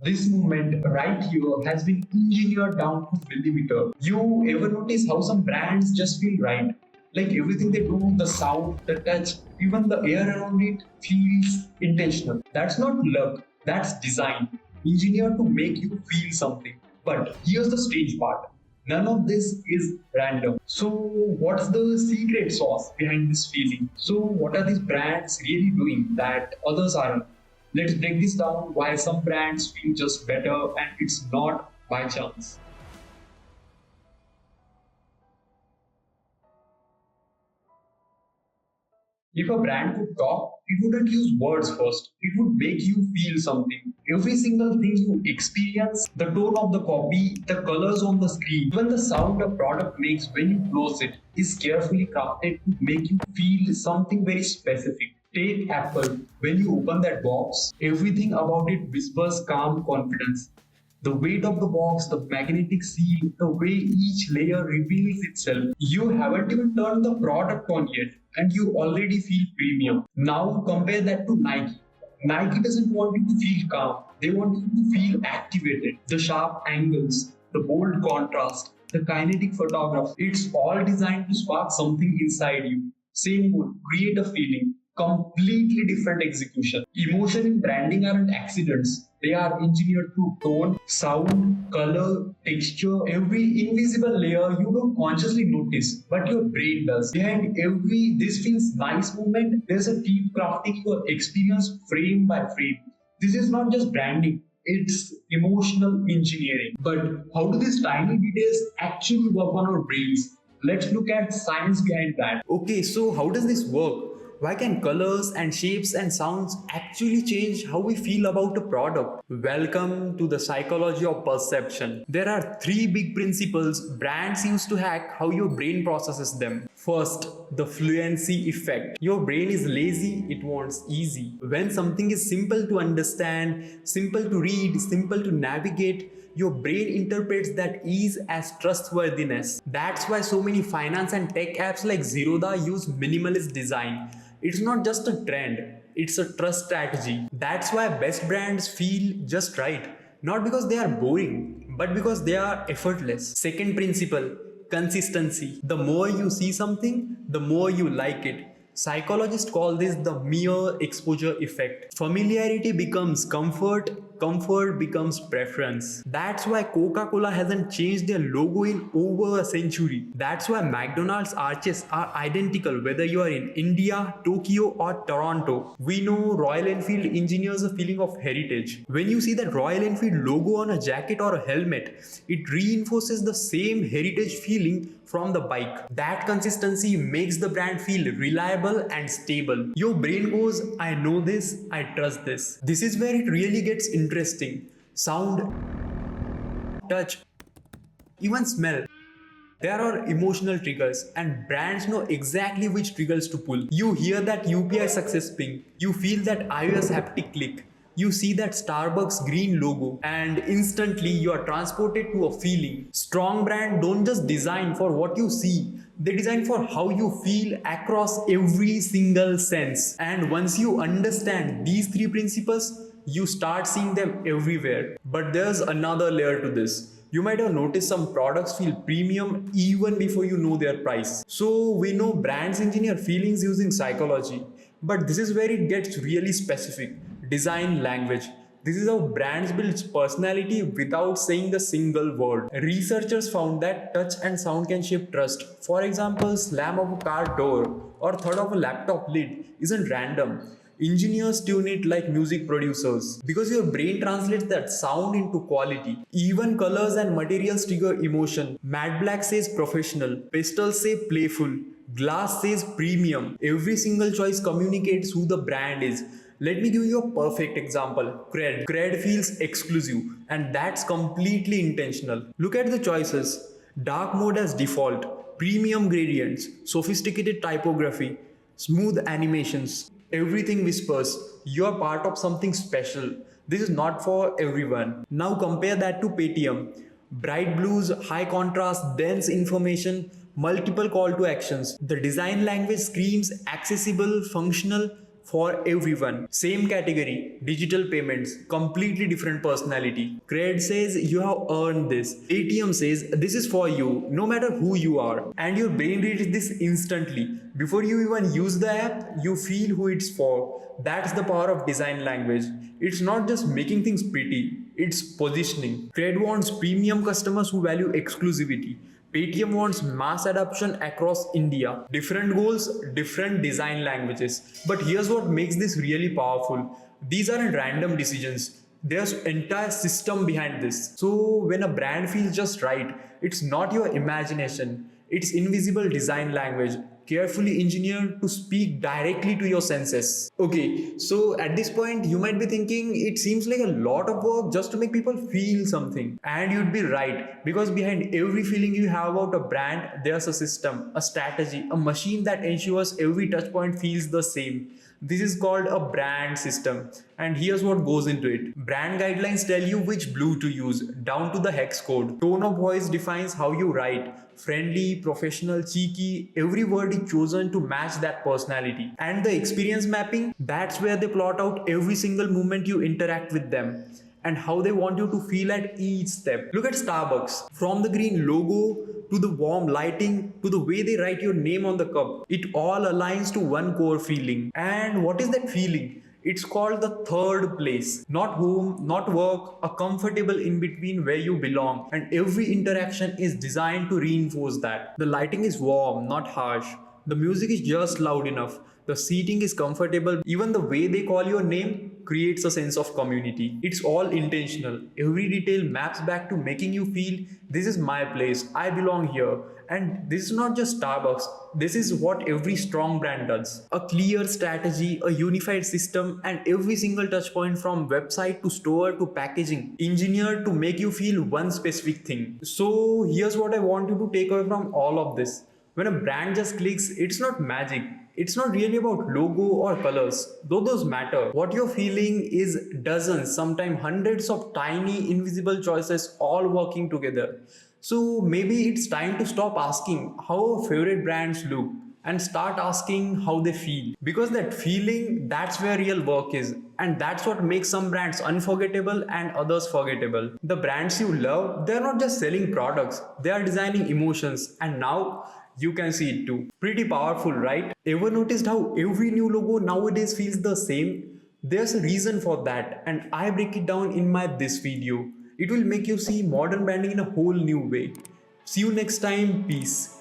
This movement right here has been engineered down to millimeter. You ever notice how some brands just feel right? Like everything they do, the sound, the touch, even the air around it feels intentional. That's not luck, that's design. Engineered to make you feel something. But here's the strange part. None of this is random. So, what's the secret sauce behind this feeling? So, what are these brands really doing that others aren't? Let's break this down why some brands feel just better and it's not by chance. If a brand could talk, it wouldn't use words first. It would make you feel something. Every single thing you experience, the tone of the copy, the colors on the screen, even the sound a product makes when you close it is carefully crafted to make you feel something very specific. Take Apple. When you open that box, everything about it whispers calm confidence. The weight of the box, the magnetic seal, the way each layer reveals itself. You haven't even turned the product on yet, and you already feel premium. Now compare that to Nike. Nike doesn't want you to feel calm, they want you to feel activated. The sharp angles, the bold contrast, the kinetic photograph, it's all designed to spark something inside you. Same would create a feeling, completely different execution. Emotion in branding aren't accidents. They are engineered through tone, sound, color, texture, every invisible layer you don't consciously notice, but your brain does. Behind every this feels nice movement, there's a deep crafting your experience frame by frame. This is not just branding, it's emotional engineering. But how do these tiny details actually work on our brains? Let's look at science behind that. Okay, so how does this work? Why can colors and shapes and sounds actually change how we feel about a product? Welcome to the psychology of perception. There are three big principles brands use to hack how your brain processes them. First, the fluency effect. Your brain is lazy, it wants easy. When something is simple to understand, simple to read, simple to navigate, your brain interprets that ease as trustworthiness. That's why so many finance and tech apps like Zerodha use minimalist design. It's not just a trend, it's a trust strategy. That's why best brands feel just right. Not because they are boring, but because they are effortless. Second principle, consistency. The more you see something, the more you like it. Psychologists call this the mere exposure effect. Familiarity becomes comfort, comfort becomes preference. That's why Coca-Cola hasn't changed their logo in over a century. That's why McDonald's arches are identical whether you are in India, Tokyo, or Toronto. We know Royal Enfield engineers a feeling of heritage. When you see that Royal Enfield logo on a jacket or a helmet, it reinforces the same heritage feeling from the bike. That consistency makes the brand feel reliable and stable. Your brain goes, I know this, I trust this. This is where it really gets interesting. Sound, touch, even smell. There are emotional triggers and brands know exactly which triggers to pull. You hear that UPI success ping, you feel that iOS haptic click, you see that Starbucks green logo and instantly you are transported to a feeling. Strong brand don't just design for what you see, they design for how you feel across every single sense. And once you understand these three principles, you start seeing them everywhere. But there's another layer to this. You might have noticed some products feel premium even before you know their price. So we know brands engineer feelings using psychology, but this is where it gets really specific. Design language. This is how brands build personality without saying a single word. Researchers found that touch and sound can shape trust. For example, slam of a car door or thud of a laptop lid isn't random. Engineers tune it like music producers because your brain translates that sound into quality. Even colors and materials trigger emotion. Matte black says professional, pastels say playful, glass says premium. Every single choice communicates who the brand is. Let me give you a perfect example. CRED. CRED feels exclusive and that's completely intentional. Look at the choices. Dark mode as default, premium gradients, sophisticated typography, smooth animations. Everything whispers, you are part of something special. This is not for everyone. Now compare that to Paytm. Bright blues, high contrast, dense information, multiple call to actions. The design language screams accessible, functional, for everyone. Same category, digital payments, completely different personality. CRED says you have earned this. Paytm says this is for you, no matter who you are. And your brain reads this instantly. Before you even use the app, you feel who it's for. That's the power of design language. It's not just making things pretty, it's positioning. CRED wants premium customers who value exclusivity. Paytm wants mass adoption across India. Different goals, different design languages. But here's what makes this really powerful. These aren't random decisions. There's entire system behind this. So when a brand feels just right, it's not your imagination. It's invisible design language, carefully engineered to speak directly to your senses. Okay, so at this point, you might be thinking it seems like a lot of work just to make people feel something. And you'd be right, because behind every feeling you have about a brand, there's a system, a strategy, a machine that ensures every touch point feels the same. This is called a brand system. And here's what goes into it. Brand guidelines tell you which blue to use, down to the hex code. Tone of voice defines how you write. Friendly, professional, cheeky, every word is chosen to match that personality. And the experience mapping, that's where they plot out every single moment you interact with them and how they want you to feel at each step. Look at Starbucks. From the green logo to the warm lighting to the way they write your name on the cup, it all aligns to one core feeling. And what is that feeling? It's called the third place. Not home, not work, a comfortable in between where you belong. And every interaction is designed to reinforce that. The lighting is warm, not harsh. The music is just loud enough. The seating is comfortable. Even the way they call your name creates a sense of community. It's all intentional. Every detail maps back to making you feel this is my place, I belong here. And this is not just Starbucks, this is what every strong brand does. A clear strategy, a unified system, and every single touch point from website to store to packaging, engineered to make you feel one specific thing. So here's what I want you to take away from all of this. When a brand just clicks, it's not magic. It's not really about logo or colors, though those matter. What you're feeling is dozens, sometimes hundreds of tiny invisible choices all working together. So maybe it's time to stop asking how our favorite brands look and start asking how they feel. Because that feeling, that's where real work is. And that's what makes some brands unforgettable and others forgettable. The brands you love, they're not just selling products, they are designing emotions. And now you can see it too. Pretty powerful, right? Ever noticed how every new logo nowadays feels the same? There's a reason for that, and I break it down in my this video. It will make you see modern branding in a whole new way. See you next time. Peace.